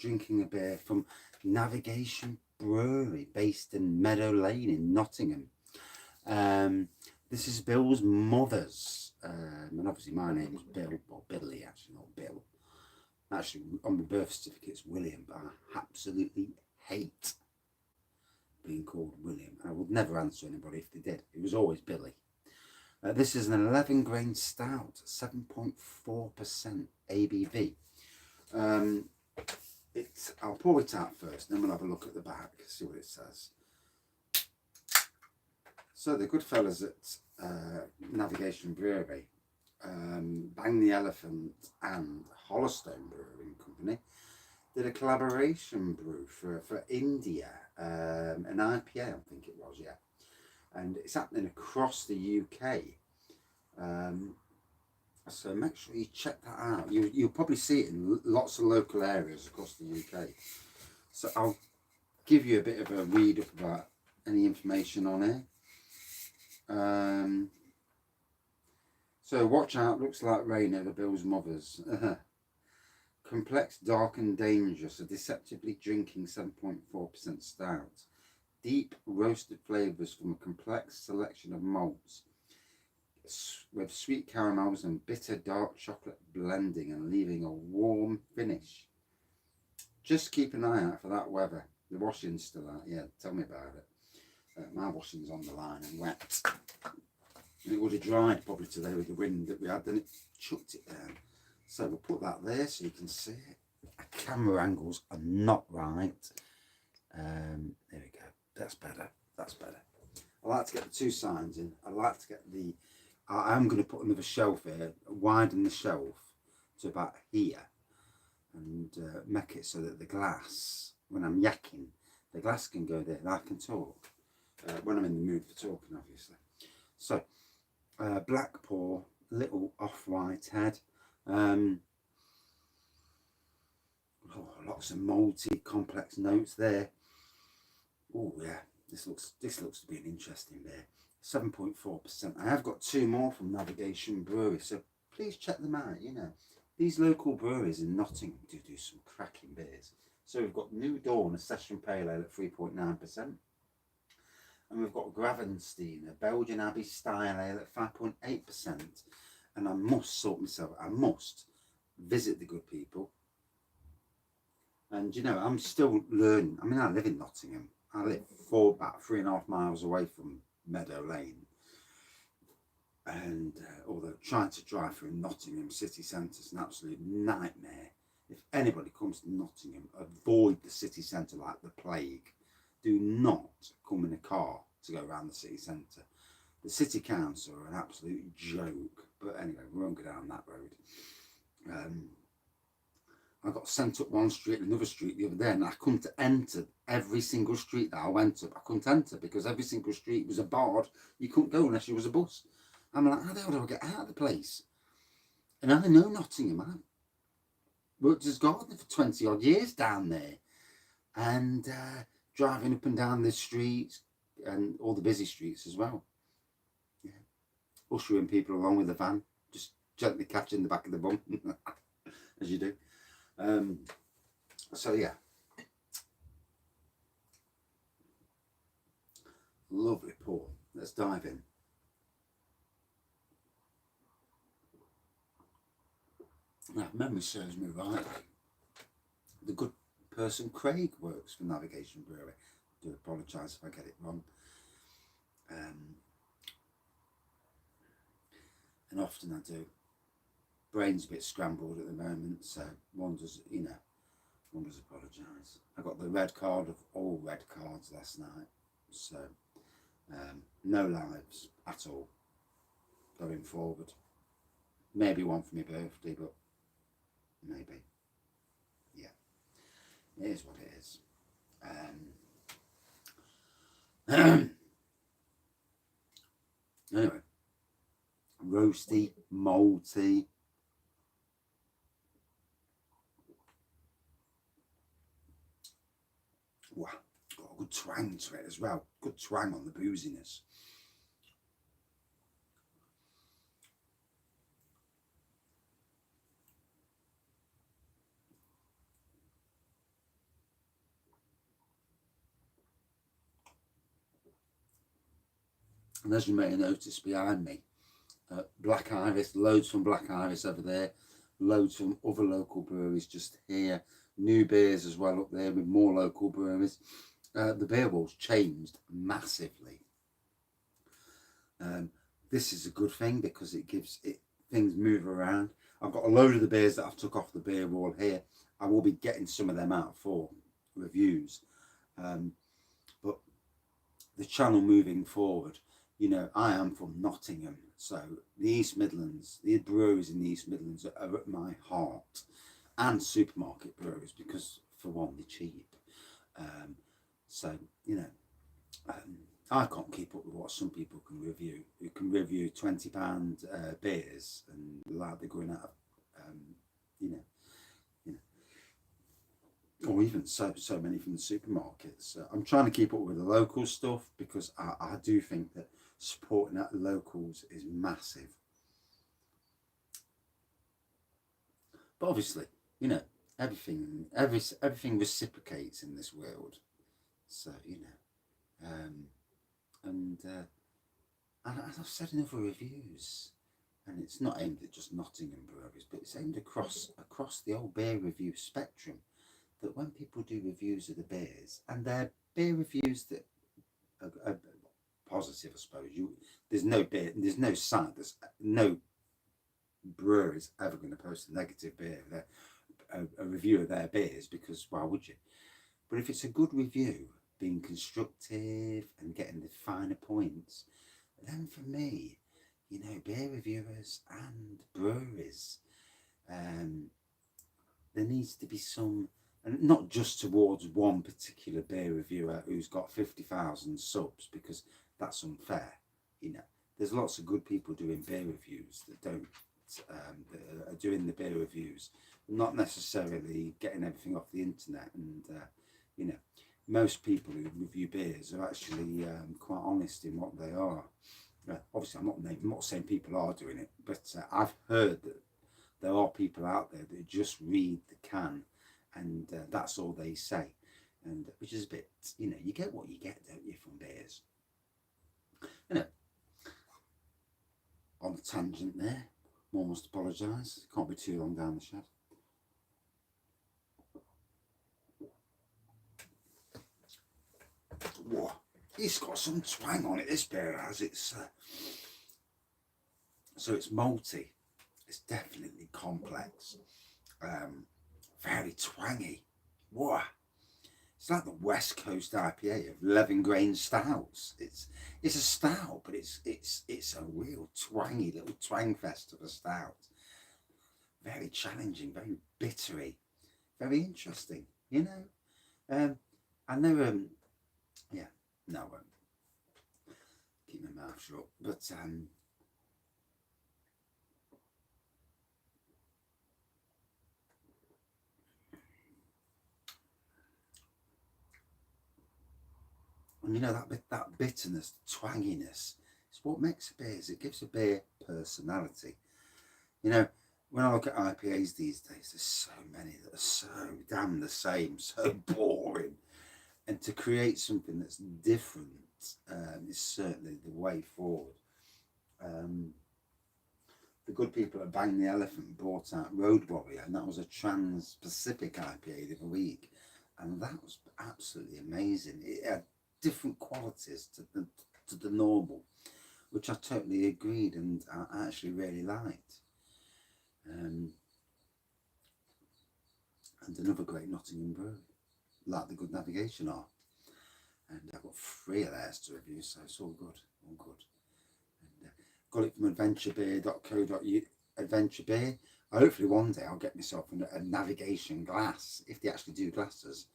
drinking a beer from Navigation Brewery, based in Meadow Lane in Nottingham. This is Bill's Muvvers, and obviously my name is Bill, or Billy actually, not Bill. Actually, on my birth certificate it's William, but I absolutely hate being called William. I would never answer anybody if they did. It was always Billy. This is an 11 grain stout, 7.4% ABV. I'll pour it out first, then we'll have a look at the back, see what it says. So the good fellas at Navigation Brewery, Bang the Elephant and Hollowstone Brewing Company did a collaboration brew for India, an IPA I think it was, yeah. And it's happening across the UK. So make sure you check that out. You'll probably see it in lots of local areas across the UK. So I'll give you a bit of a read up about any information on it. So watch out, looks like rain over Bill's Muvvers. Complex, dark and dangerous, a deceptively drinking 7.4% stout. Deep roasted flavours from a complex selection of malts, with sweet caramels and bitter dark chocolate blending and leaving a warm finish. Just keep an eye out for that weather. The washing's still out, yeah, tell me about it. My washing's on the line and wet. And it would have dried probably today with the wind that we had, then it chucked it down. So we'll put that there so you can see it. Our camera angles are not right. There we go, that's better, that's better. I like to get the two signs in. I like to get the, I'm going to put another shelf here, widen the shelf to about here, and make it so that the glass, when I'm yakking, the glass can go there and I can talk. When I'm in the mood for talking, obviously. So, black pour, little off-white head. Lots of malty, complex notes there. Oh yeah, this looks to be an interesting beer. 7.4%. I have got two more from Navigation Brewery, so please check them out. You know, these local breweries in Nottingham do some cracking beers. So we've got New Dawn, a session pale ale at 3.9%. And we've got Gravenstein, a Belgian Abbey style ale at 5.8%. And I must sort myself, I must visit the good people. And you know, I'm still learning. I mean, I live in Nottingham. I live about 3.5 miles away from Meadow Lane. And although trying to drive through Nottingham city centre is an absolute nightmare. If anybody comes to Nottingham, avoid the city centre like the plague. Do not come in a car to go around the city centre. The city council are an absolute joke. But anyway, we won't go down that road. I got sent up one street and another street the other day, and I couldn't enter every single street that I went up. I couldn't enter because every single street was a barred. You couldn't go unless you was a bus. I'm like, how the hell do I get out of the place? And I know Nottingham. I worked as gardener for 20 odd years down there, and driving up and down the streets and all the busy streets as well. Yeah, ushering people along with the van, just gently catching the back of the bum, as you do. So yeah, lovely pour. Let's dive in. Now, if memory serves me right, the good person Craig works for Navigation Brewery. I do apologise if I get it wrong. And often I do. Brain's a bit scrambled at the moment, so one does apologise. I got the red card of all red cards last night, so no lives at all going forward. Maybe one for my birthday, but maybe. Yeah, it is what it is. Anyway, roasty, malty. Wow, got a good twang to it as well. Good twang on the booziness. And as you may have noticed behind me, Black Iris, loads from Black Iris over there, loads from other local breweries just here, new beers as well up there with more local breweries. The beer wall's changed massively. This is a good thing because it gives it things move around. I've got a load of the beers that I've took off the beer wall here. I will be getting some of them out for reviews, but the channel moving forward, you know, I am from Nottingham, so the East Midlands, the breweries in the East Midlands are at my heart, and supermarket breweries because for one they're cheap. So you know, I can't keep up with what some people can review. Who can review £20 beers and like they're going out of, you know, or even so many from the supermarkets. I'm trying to keep up with the local stuff because I do think that supporting at the locals is massive. But obviously, you know, everything reciprocates in this world. So you know, and as I've said in other reviews, and it's not aimed at just Nottingham breweries, but it's aimed across the whole beer review spectrum. That when people do reviews of the beers, and they're beer reviews that are positive, I suppose. There's no site, there's no brewer is ever going to post a negative beer, a review of their beers, because why would you? But if it's a good review, being constructive and getting the finer points, then for me, you know, beer reviewers and breweries, there needs to be some, and not just towards one particular beer reviewer who's got 50,000 subs, because that's unfair. You know, there's lots of good people doing beer reviews that don't, that are doing the beer reviews, not necessarily getting everything off the internet. And you know, most people who review beers are actually quite honest in what they are. Obviously, I'm not saying people are doing it, but I've heard that there are people out there that just read the can and that's all they say, and which is a bit, you know, you get what you get, don't you, from beers. You know, on a tangent there, one must apologise, can't be too long down the shed. Whoa, it's got some twang on it, this beer has. It's so it's malty, it's definitely complex, very twangy. Whoa, it's like the West Coast IPA of 11 grain stouts. It's a stout, but it's a real twangy little twang fest of a stout. Very challenging, very bittery, very interesting. You know, I know. Yeah, no, I won't keep my mouth shut. But and you know, that bitterness, the twanginess, it's what makes a beer. It gives a beer personality. You know, when I look at IPAs these days, there's so many that are so damn the same, so boring. And to create something that's different is certainly the way forward. The good people at Bang the Elephant brought out Road Warrior, and that was a Trans-Pacific IPA the other week, and that was absolutely amazing. It had different qualities to the normal, which I totally agreed and I actually really liked. And another great Nottingham brewery, like the Good Navigation are. And I've got 3 of theirs to review, so it's all good, all good. And got it from adventurebeer.co.uk. Adventure Beer. Hopefully one day I'll get myself a navigation glass, if they actually do glasses.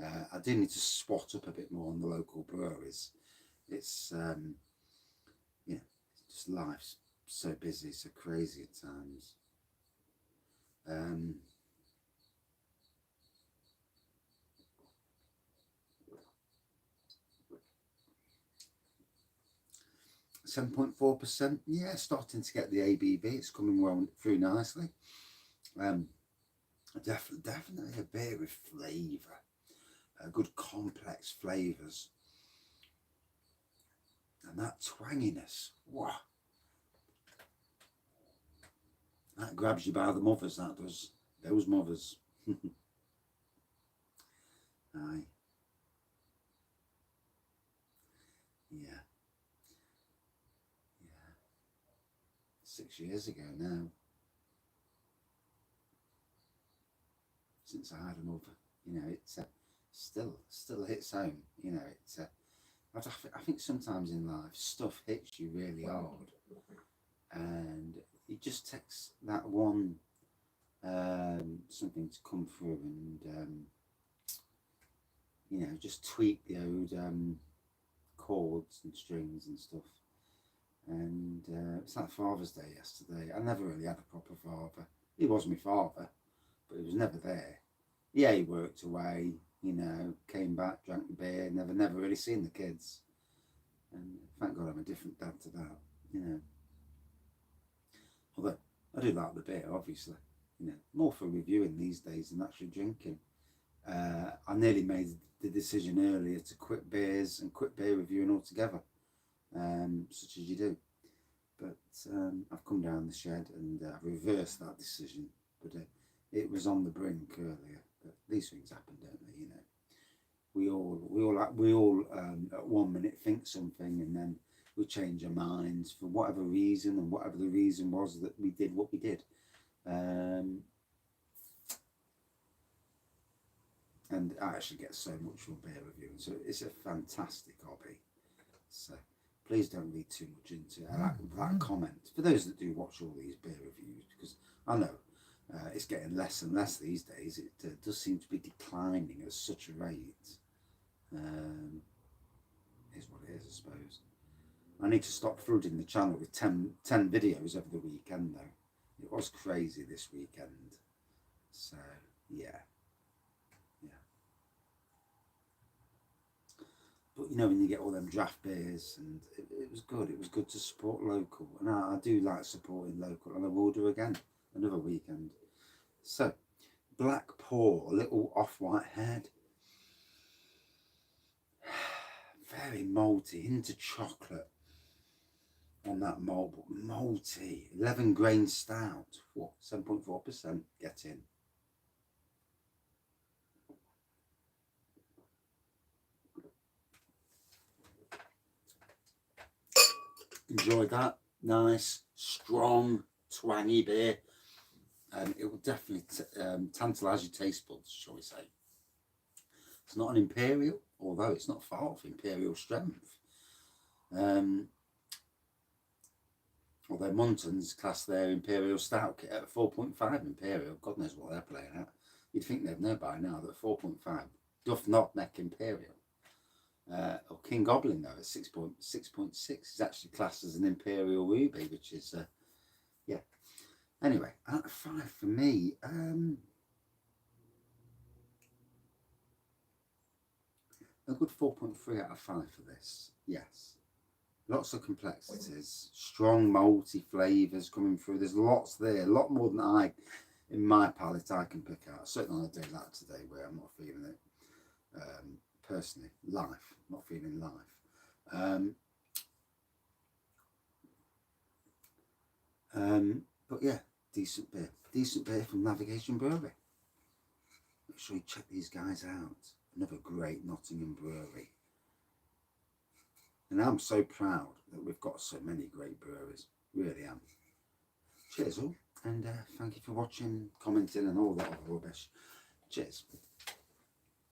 I do need to spot up a bit more on the local breweries. It's yeah, it's just life's so busy, so crazy at times. 7.4%, yeah, starting to get the ABV. It's coming well through nicely. Definitely a beer with flavour, good complex flavours. And that twanginess, wow, that grabs you by the Muvvers, that does. Those Muvvers. Aye. Yeah. Yeah. 6 years ago now. Since I had a mother, you know, it's still hits home. You know, it's I think sometimes in life stuff hits you really hard, and it just takes that one something to come through and you know, just tweak the old chords and strings and stuff. And it's like Father's Day yesterday. I never really had a proper father. He was my father, but he was never there. Yeah, he worked away, you know, came back, drank the beer, never really seen the kids. And thank God I'm a different dad to that, you know. Although I do like the beer, obviously, you know, more for reviewing these days than actually drinking. I nearly made the decision earlier to quit beers and quit beer reviewing altogether, such as you do. But I've come down the shed and I've reversed that decision. But it was on the brink earlier. But these things happen, don't they? You know, we all at 1 minute think something and then we change our minds for whatever reason, and whatever the reason was that we did what we did. And I actually get so much from beer reviewing, so it's a fantastic hobby. So please don't read too much into it. I like that comment for those that do watch all these beer reviews, because I know it's getting less and less these days. It does seem to be declining at such a rate. Is what it is, I suppose. I need to stop flooding the channel with 10 videos over the weekend, though. It was crazy this weekend. So, yeah. But you know, when you get all them draft beers, and it was good. It was good to support local, and I do like supporting local, and I will do again another weekend. So, black pour, a little off-white head, very malty, into chocolate on that malt, but malty, 11 grain stout, 7.4%. Get in. Enjoy that. Nice, strong, twangy beer. And it will definitely tantalise your taste buds, shall we say. It's not an imperial, although it's not far off imperial strength. Although Monton's class their imperial stout kit at 4.5 imperial. God knows what they're playing at. You'd think they'd know by now that 4.5 doth not make imperial. Or King Goblin, though, at 6.6 is actually classed as an imperial ruby, which is yeah. Anyway, out of 5 for me. A good 4.3 out of 5 for this. Yes. Lots of complexities, strong malty flavours coming through. There's lots there, a lot more than in my palate, I can pick out. Certainly on a day like today where I'm not feeling it. Personally, life, not feeling life. But yeah, decent beer from Navigation Brewery. Make sure you check these guys out. Another great Nottingham brewery. And I'm so proud that we've got so many great breweries. Really am. Cheers all, and thank you for watching, commenting and all that other rubbish. Cheers.